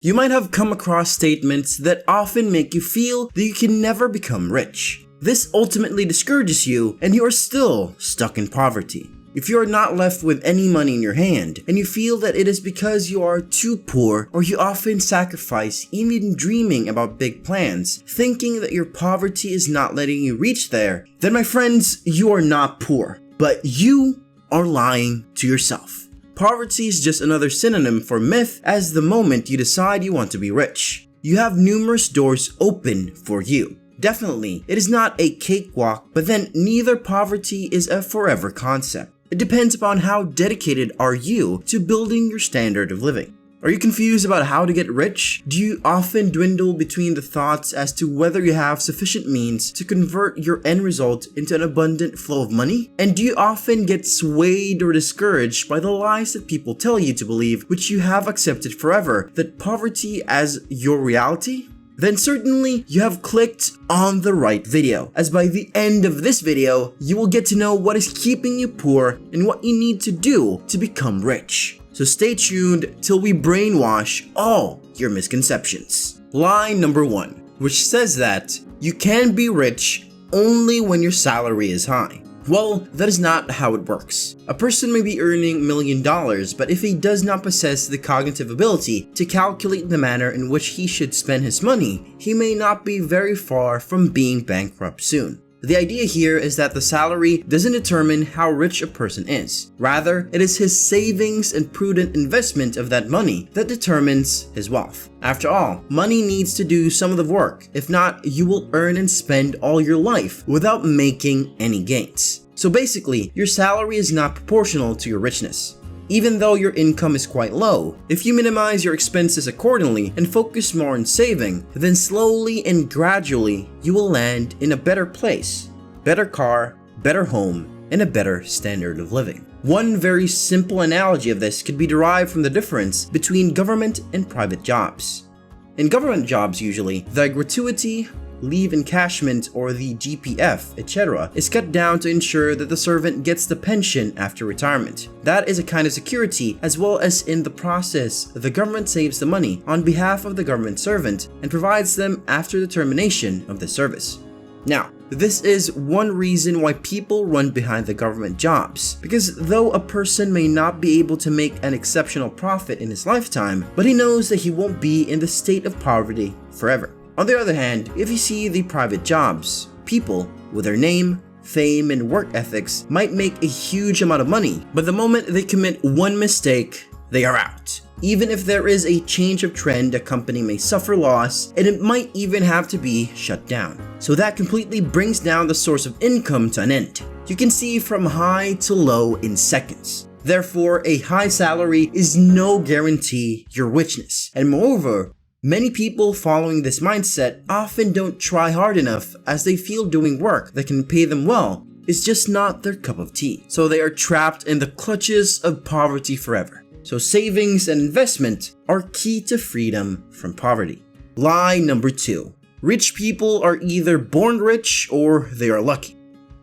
You might have come across statements that often make you feel that you can never become rich. This ultimately discourages you and you are still stuck in poverty. If you are not left with any money in your hand and you feel that it is because you are too poor, or you often sacrifice even dreaming about big plans, thinking that your poverty is not letting you reach there, then my friends, you are not poor, but you are lying to yourself. Poverty is just another synonym for myth as the moment you decide you want to be rich. You have numerous doors open for you. Definitely, it is not a cakewalk, but then neither poverty is a forever concept. It depends upon how dedicated are you to building your standard of living. Are you confused about how to get rich? Do you often dwindle between the thoughts as to whether you have sufficient means to convert your end result into an abundant flow of money? And do you often get swayed or discouraged by the lies that people tell you to believe, which you have accepted forever, that poverty as your reality? Then certainly you have clicked on the right video, as by the end of this video, you will get to know what is keeping you poor and what you need to do to become rich. So stay tuned till we brainwash all your misconceptions. Lie number 1, which says that you can be rich only when your salary is high. Well, that is not how it works. A person may be earning $1 million, but if he does not possess the cognitive ability to calculate the manner in which he should spend his money, he may not be very far from being bankrupt soon. The idea here is that the salary doesn't determine how rich a person is. Rather, it is his savings and prudent investment of that money that determines his wealth. After all, money needs to do some of the work. If not, you will earn and spend all your life without making any gains. So basically, your salary is not proportional to your richness. Even though your income is quite low, if you minimize your expenses accordingly and focus more on saving, then slowly and gradually you will land in a better place, better car, better home, and a better standard of living. One very simple analogy of this could be derived from the difference between government and private jobs. In government jobs usually, the gratuity, leave encashment, or the GPF, etc. is cut down to ensure that the servant gets the pension after retirement. That is a kind of security, as well as in the process, the government saves the money on behalf of the government servant and provides them after the termination of the service. Now, this is one reason why people run behind the government jobs, because though a person may not be able to make an exceptional profit in his lifetime, but he knows that he won't be in the state of poverty forever. On the other hand, if you see the private jobs, people with their name, fame, and work ethics might make a huge amount of money, but the moment they commit one mistake, they are out. Even if there is a change of trend, a company may suffer loss, and it might even have to be shut down. So that completely brings down the source of income to an end. You can see from high to low in seconds. Therefore, a high salary is no guarantee your richness. And moreover, many people following this mindset often don't try hard enough, as they feel doing work that can pay them well is just not their cup of tea. So they are trapped in the clutches of poverty forever. So savings and investment are key to freedom from poverty. Lie number 2. Rich people are either born rich or they are lucky.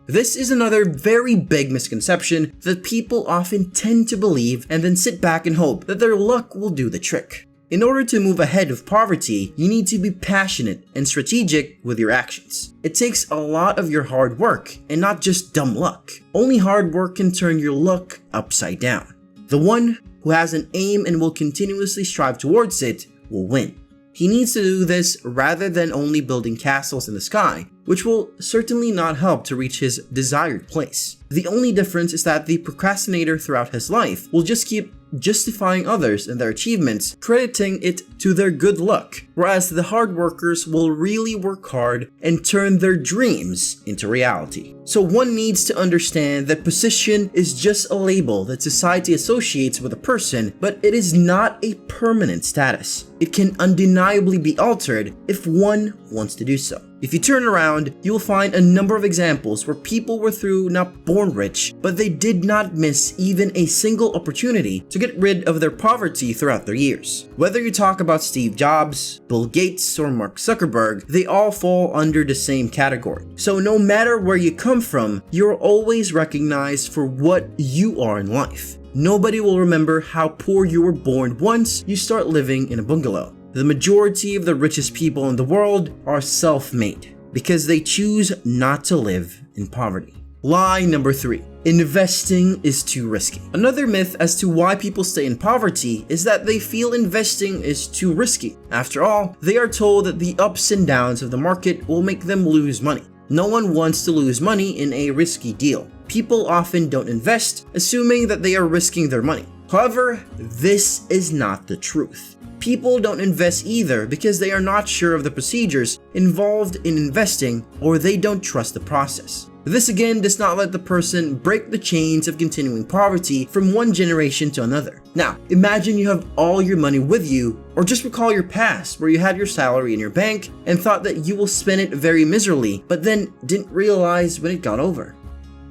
This is another very big misconception that people often tend to believe and then sit back and hope that their luck will do the trick. In order to move ahead of poverty, you need to be passionate and strategic with your actions. It takes a lot of your hard work and not just dumb luck. Only hard work can turn your luck upside down. The one who has an aim and will continuously strive towards it will win. He needs to do this rather than only building castles in the sky, which will certainly not help to reach his desired place. The only difference is that the procrastinator throughout his life will just keep justifying others and their achievements, crediting it to their good luck, whereas the hard workers will really work hard and turn their dreams into reality. So one needs to understand that position is just a label that society associates with a person, but it is not a permanent status. It can undeniably be altered if one wants to do so. If you turn around, you will find a number of examples where people were not born rich, but they did not miss even a single opportunity to get rid of their poverty throughout their years. Whether you talk about Steve Jobs, Bill Gates, or Mark Zuckerberg, they all fall under the same category. So no matter where you come from, you're always recognized for what you are in life. Nobody will remember how poor you were born once you start living in a bungalow. the majority of the richest people in the world are self-made because they choose not to live in poverty. Lie number 3. Investing is too risky. Another myth as to why people stay in poverty is that they feel investing is too risky. After all, they are told that the ups and downs of the market will make them lose money. No one wants to lose money in a risky deal. People often don't invest, assuming that they are risking their money. However, this is not the truth. People don't invest either because they are not sure of the procedures involved in investing, or they don't trust the process. This again does not let the person break the chains of continuing poverty from one generation to another. Now, imagine you have all your money with you, or just recall your past where you had your salary in your bank and thought that you will spend it very miserably, but then didn't realize when it got over.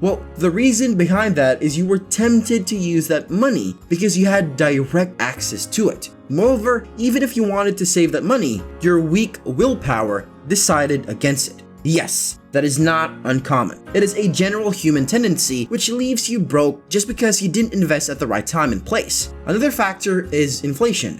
Well, the reason behind that is you were tempted to use that money because you had direct access to it. Moreover, even if you wanted to save that money, your weak willpower decided against it. Yes, that is not uncommon. It is a general human tendency which leaves you broke just because you didn't invest at the right time and place. Another factor is inflation,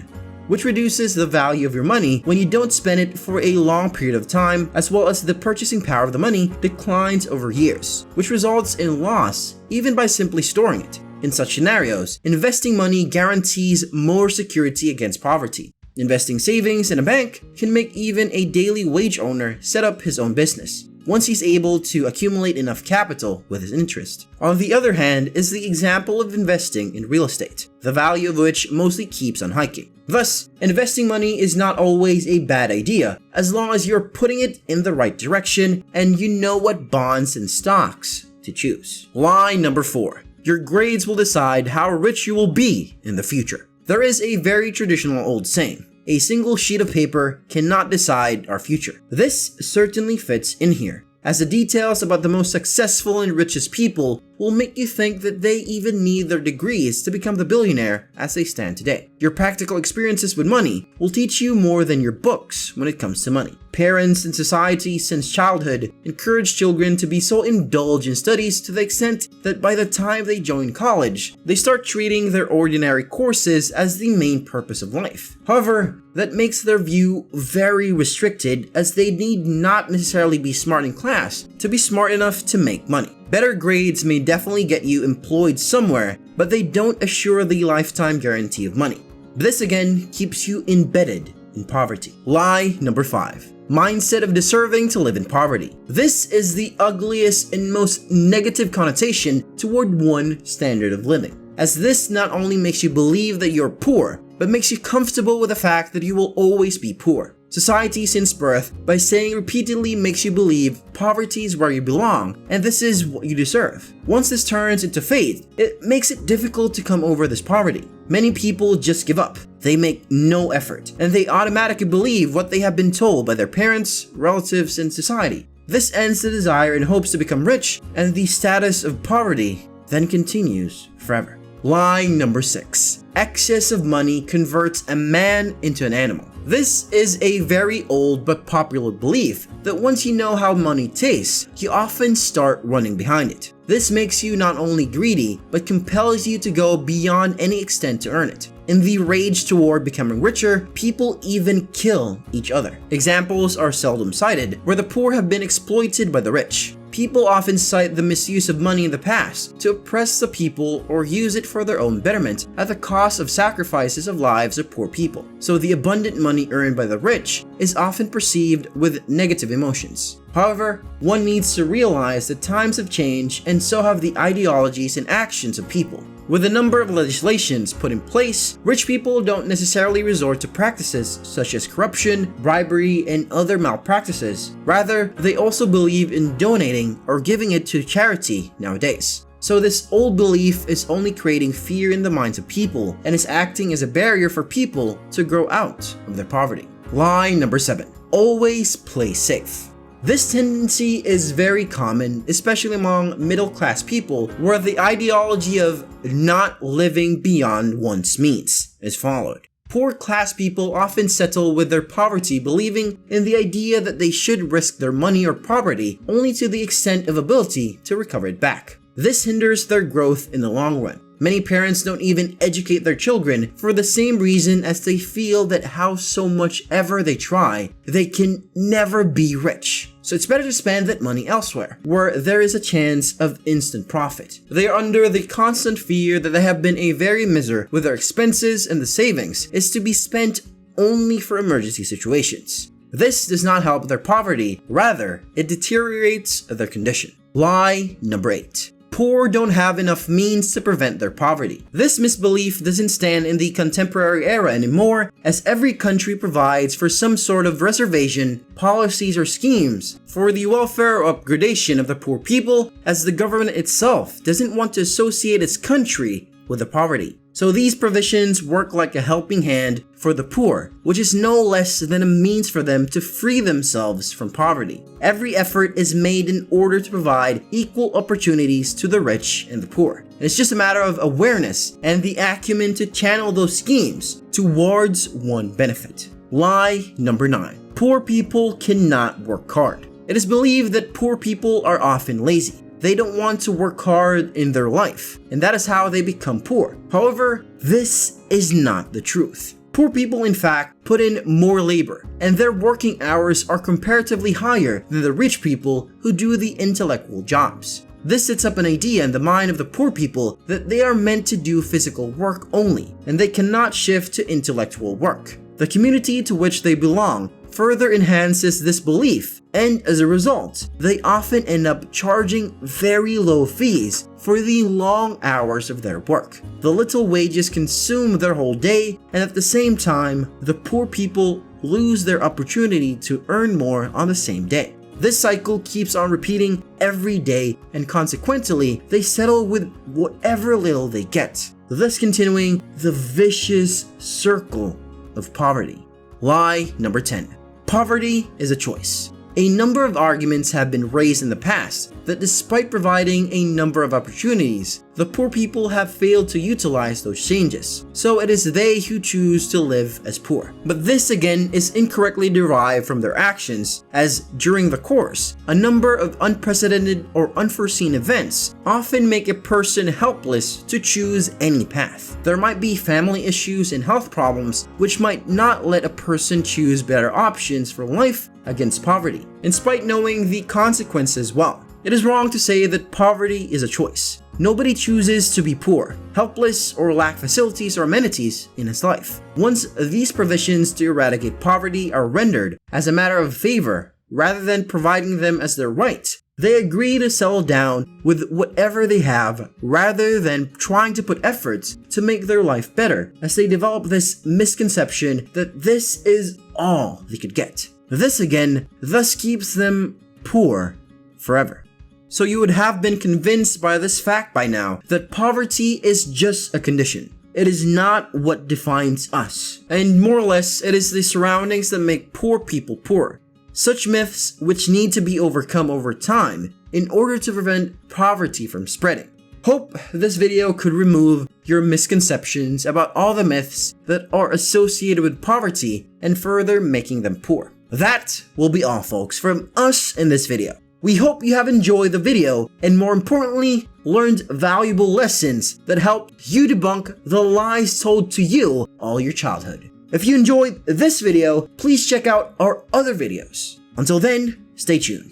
which reduces the value of your money when you don't spend it for a long period of time, as well as the purchasing power of the money declines over years, which results in loss even by simply storing it. In such scenarios, investing money guarantees more security against poverty. Investing savings in a bank can make even a daily wage owner set up his own business, once he's able to accumulate enough capital with his interest. On the other hand is the example of investing in real estate, the value of which mostly keeps on hiking. Thus, investing money is not always a bad idea, as long as you're putting it in the right direction and you know what bonds and stocks to choose. Lie number 4. Your grades will decide how rich you will be in the future. There is a very traditional old saying, a single sheet of paper cannot decide our future. This certainly fits in here, as the details about the most successful and richest people will make you think that they even need their degrees to become the billionaire as they stand today. Your practical experiences with money will teach you more than your books when it comes to money. Parents and society since childhood encourage children to be so indulged in studies to the extent that by the time they join college, they start treating their ordinary courses as the main purpose of life. However, that makes their view very restricted, as they need not necessarily be smart in class to be smart enough to make money. Better grades may definitely get you employed somewhere, but they don't assure the lifetime guarantee of money. This again keeps you embedded in poverty. Lie number 5. Mindset of deserving to live in poverty. This is the ugliest and most negative connotation toward one standard of living, as this not only makes you believe that you're poor, but makes you comfortable with the fact that you will always be poor. Society since birth, by saying repeatedly, makes you believe poverty is where you belong and this is what you deserve. Once this turns into faith, it makes it difficult to come over this poverty. Many people just give up. They make no effort, and they automatically believe what they have been told by their parents, relatives, and society. This ends the desire and hopes to become rich, and the status of poverty then continues forever. Lie number 6. Excess of money converts a man into an animal. This is a very old but popular belief that once you know how money tastes, you often start running behind it. This makes you not only greedy, but compels you to go beyond any extent to earn it. In the rage toward becoming richer, people even kill each other. Examples are seldom cited, where the poor have been exploited by the rich. People often cite the misuse of money in the past to oppress the people or use it for their own betterment at the cost of sacrifices of lives of poor people. So the abundant money earned by the rich is often perceived with negative emotions. However, one needs to realize that times have changed, and so have the ideologies and actions of people. With a number of legislations put in place, rich people don't necessarily resort to practices such as corruption, bribery, and other malpractices. Rather, they also believe in donating or giving it to charity nowadays. So this old belief is only creating fear in the minds of people and is acting as a barrier for people to grow out of their poverty. Lie number 7. Always play safe. This tendency is very common, especially among middle-class people, where the ideology of not living beyond one's means is followed. Poor class people often settle with their poverty, believing in the idea that they should risk their money or property only to the extent of ability to recover it back. This hinders their growth in the long run. Many parents don't even educate their children for the same reason as they feel that how so much ever they try, they can never be rich. So it's better to spend that money elsewhere, where there is a chance of instant profit. They are under the constant fear that they have been a very miser with their expenses, and the savings is to be spent only for emergency situations. This does not help their poverty, rather, it deteriorates their condition. Lie number 8. Poor don't have enough means to prevent their poverty. This misbelief doesn't stand in the contemporary era anymore, as every country provides for some sort of reservation, policies, or schemes for the welfare or upgradation of the poor people, as the government itself doesn't want to associate its country with the poverty. So these provisions work like a helping hand for the poor, which is no less than a means for them to free themselves from poverty. Every effort is made in order to provide equal opportunities to the rich and the poor. And it's just a matter of awareness and the acumen to channel those schemes towards one benefit. Lie number 9. Poor people cannot work hard. It is believed that poor people are often lazy. They don't want to work hard in their life, and that is how they become poor. However, this is not the truth. Poor people, in fact, put in more labor, and their working hours are comparatively higher than the rich people who do the intellectual jobs. This sets up an idea in the mind of the poor people that they are meant to do physical work only, and they cannot shift to intellectual work. The community to which they belong further enhances this belief, and as a result, they often end up charging very low fees for the long hours of their work. The little wages consume their whole day, and at the same time, the poor people lose their opportunity to earn more on the same day. This cycle keeps on repeating every day, and consequently, they settle with whatever little they get, thus continuing the vicious circle of poverty. Lie number 10. Poverty is a choice. A number of arguments have been raised in the past that despite providing a number of opportunities, the poor people have failed to utilize those changes, so it is they who choose to live as poor. But this again is incorrectly derived from their actions, as during the course, a number of unprecedented or unforeseen events often make a person helpless to choose any path. There might be family issues and health problems which might not let a person choose better options for life against poverty, despite knowing the consequences well. It is wrong to say that poverty is a choice. Nobody chooses to be poor, helpless, or lack facilities or amenities in his life. Once these provisions to eradicate poverty are rendered as a matter of favor rather than providing them as their right, they agree to settle down with whatever they have rather than trying to put efforts to make their life better, as they develop this misconception that this is all they could get. This again thus keeps them poor forever. So you would have been convinced by this fact by now that poverty is just a condition. It is not what defines us, and more or less it is the surroundings that make poor people poor. Such myths which need to be overcome over time in order to prevent poverty from spreading. Hope this video could remove your misconceptions about all the myths that are associated with poverty and further making them poor. That will be all, folks, from us in this video. We hope you have enjoyed the video and, more importantly, learned valuable lessons that help you debunk the lies told to you all your childhood. If you enjoyed this video, please check out our other videos. Until then, stay tuned.